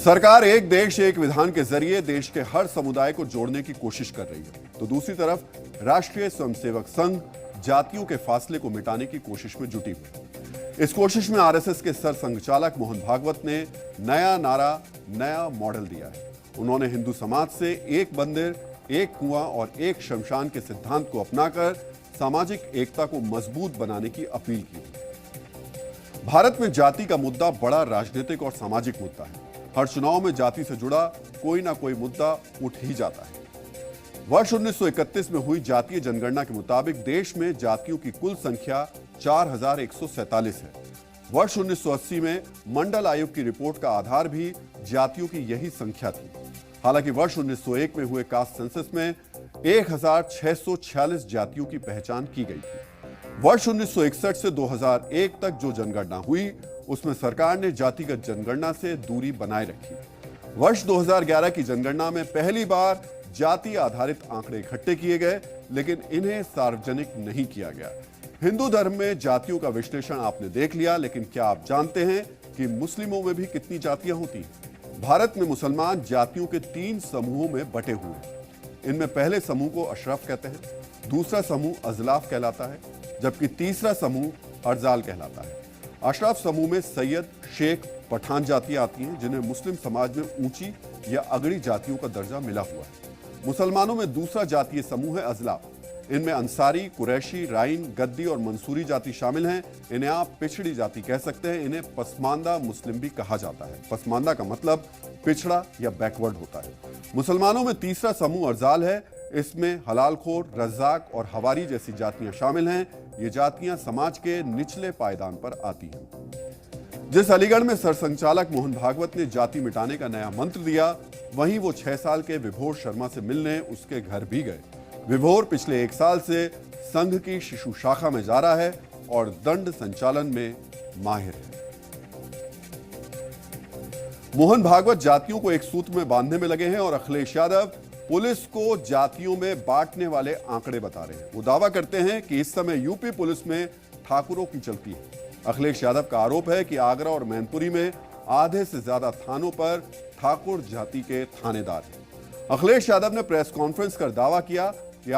सरकार एक देश एक विधान के जरिए देश के हर समुदाय को जोड़ने की कोशिश कर रही है, तो दूसरी तरफ राष्ट्रीय स्वयंसेवक संघ जातियों के फासले को मिटाने की कोशिश में जुटी हुई है। इस कोशिश में आरएसएस के सर संघचालक मोहन भागवत ने नया नारा, नया मॉडल दिया है। उन्होंने हिंदू समाज से एक मंदिर, एक कुआं और एक शमशान के सिद्धांत को अपनाकर सामाजिक एकता को मजबूत बनाने की अपील की। भारत में जाति का मुद्दा बड़ा राजनीतिक और सामाजिक मुद्दा है। हर चुनाव में जाति से जुड़ा कोई ना कोई मुद्दा उठ ही जाता है। वर्ष 1931 में हुई जातीय जनगणना के मुताबिक देश में जातियों की कुल संख्या 4147 है। वर्ष 1980 में मंडल आयोग की रिपोर्ट का आधार भी जातियों की यही संख्या थी। हालांकि वर्ष 1901 में हुए कास्ट सेंसस में 1646 जातियों की पहचान की गई थी। वर्ष 1961 से 2001 तक जो जनगणना हुई उसमें सरकार ने जातिगत जनगणना से दूरी बनाए रखी। वर्ष 2011 की जनगणना में पहली बार जाति आधारित आंकड़े इकट्ठे किए गए, लेकिन इन्हें सार्वजनिक नहीं किया गया। हिंदू धर्म में जातियों का विश्लेषण आपने देख लिया, लेकिन क्या आप जानते हैं कि मुस्लिमों में भी कितनी जातियां होती हैं? भारत में मुसलमान जातियों के 3 समूहों में बटे हुए हैं। इनमें पहले समूह को अशरफ कहते हैं, दूसरा समूह अजलाफ कहलाता है, जबकि तीसरा समूह अर्जाल कहलाता है। अशरफ समूह में सैयद, शेख, पठान जातियां आती हैं, जिन्हें मुस्लिम समाज में ऊंची या अगड़ी जातियों का दर्जा मिला हुआ है। मुसलमानों में दूसरा जातीय समूह है अजलाफ। इनमें अंसारी, कुरैशी, राइन, गद्दी और मंसूरी जाति शामिल हैं। इन्हें आप पिछड़ी जाति कह सकते हैं। इन्हें पसमानदा मुस्लिम भी कहा जाता है। पसमानदा का मतलब पिछड़ा या बैकवर्ड होता है। मुसलमानों में तीसरा समूह अर्जाल है। इसमें हलालखोर, रज्जाक और हवारी जैसी जातियां शामिल हैं। ये जातियां समाज के निचले पायदान पर आती हैं। जिस अलीगढ़ में सरसंघचालक मोहन भागवत ने जाति मिटाने का नया मंत्र दिया, वहीं वो 6 साल के विभोर शर्मा से मिलने उसके घर भी गए। विभोर पिछले 1 साल से संघ की शिशु शाखा में जा रहा है और दंड संचालन में माहिर है। मोहन भागवत जातियों को एक सूत्र में बांधने में लगे हैं और अखिलेश यादव पुलिस को जातियों में बांटने वाले आंकड़े बता रहे हैं। वो दावा करते हैं कि इस समय यूपी पुलिस में ठाकुरों की चलती है। अखिलेश यादव का आरोप है कि आगरा और मैनपुरी में आधे से ज्यादा थानों पर ठाकुर जाति के थानेदार हैं। अखिलेश यादव ने प्रेस कॉन्फ्रेंस कर दावा किया कि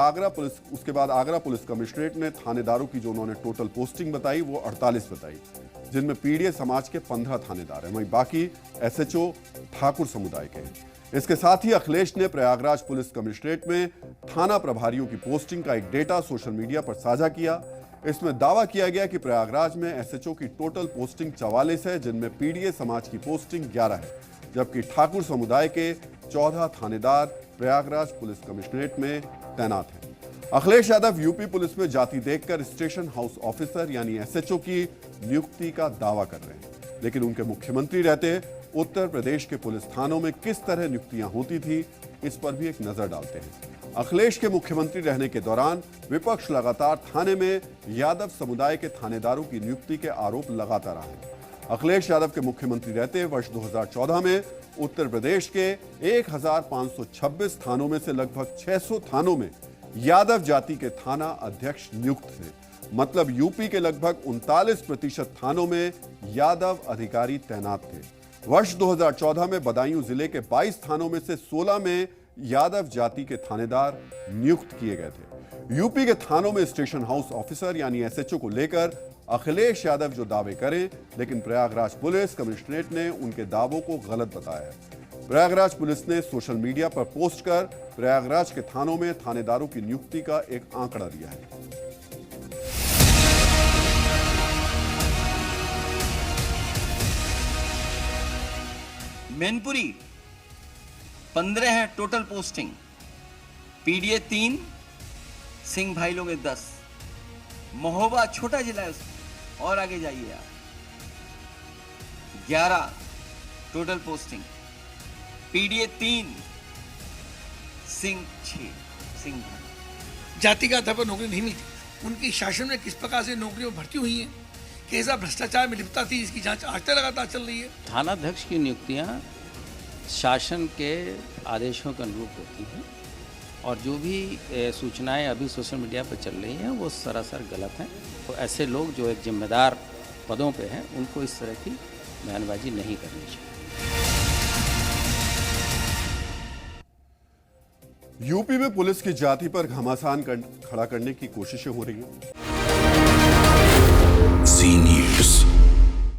उसके बाद आगरा पुलिस कमिश्नरेट ने थानेदारों की जो उन्होंने टोटल पोस्टिंग बताई वो 48 बताई, जिनमें पीड़ित समाज के 15 थानेदार हैं। वहीं बाकी एसएचओ ठाकुर समुदाय के हैं। इसके साथ ही अखिलेश ने प्रयागराज पुलिस कमिश्नरेट में थाना प्रभारियों की पोस्टिंग का एक डेटा सोशल मीडिया पर साझा किया। इसमें दावा किया गया कि प्रयागराज में एसएचओ की टोटल पोस्टिंग 44 है, जिनमें पीड़ित समाज की पोस्टिंग 11 है, जबकि ठाकुर समुदाय के 14 थानेदार प्रयागराज पुलिस कमिश्नरेट में तैनात हैं। अखिलेश यादव यूपी पुलिस में जाति देखकर स्टेशन हाउस ऑफिसर यानी एसएचओ की नियुक्ति का दावा कर रहे हैं, लेकिन उनके मुख्यमंत्री रहते उत्तर प्रदेश के पुलिस थानों में किस तरह नियुक्तियां होती थी, इस पर भी एक नजर डालते हैं। अखिलेश के मुख्यमंत्री रहने के दौरान विपक्ष लगातार थाने में यादव समुदाय के थानेदारों की नियुक्ति के आरोप लगाता रहा है। अखिलेश यादव के मुख्यमंत्री रहते वर्ष 2014 में उत्तर प्रदेश के 1526 थानों में से लगभग 600 थानों में यादव जाति के थाना अध्यक्ष नियुक्त थे। मतलब यूपी के लगभग 39% थानों में यादव अधिकारी तैनात थे। वर्ष 2014 में बदायूं जिले के 22 थानों में से 16 में यादव जाति के थानेदार नियुक्त किए गए थे। यूपी के थानों में स्टेशन हाउस ऑफिसर यानी एसएचओ को लेकर अखिलेश यादव जो दावे करें, लेकिन प्रयागराज पुलिस कमिश्नरेट ने उनके दावों को गलत बताया है। प्रयागराज पुलिस ने सोशल मीडिया पर पोस्ट कर प्रयागराज के थानों में थानेदारों की नियुक्ति का एक आंकड़ा दिया है। मैनपुरी 15 है टोटल पोस्टिंग, पीडीए 3, सिंह भाईलों में 10, महोबा छोटा जिला है उसमें और आगे जाइए आप 11 total posting, PDA 3, Singh 6, Singh भाई। जाति के आधार पर नौकरी नहीं मिलती। उनकी शासन में किस प्रकार से नौकरियों में भर्ती हुई है, कैसा भ्रष्टाचार में लिप्तता थी, इसकी जांच आज तक लगातार चल रही है। थानाध्यक्ष की नियुक्तियां शासन के आदेशों के अनुरूप होती हैं और जो भी सूचनाएं अभी सोशल मीडिया पर चल रही हैं वो सरासर गलत हैं। तो ऐसे लोग जो एक जिम्मेदार पदों पे हैं उनको इस तरह की बयानबाजी नहीं करनी चाहिए। यूपी में पुलिस की जाति पर घमासान खड़ा करने की कोशिशें हो रही हैं।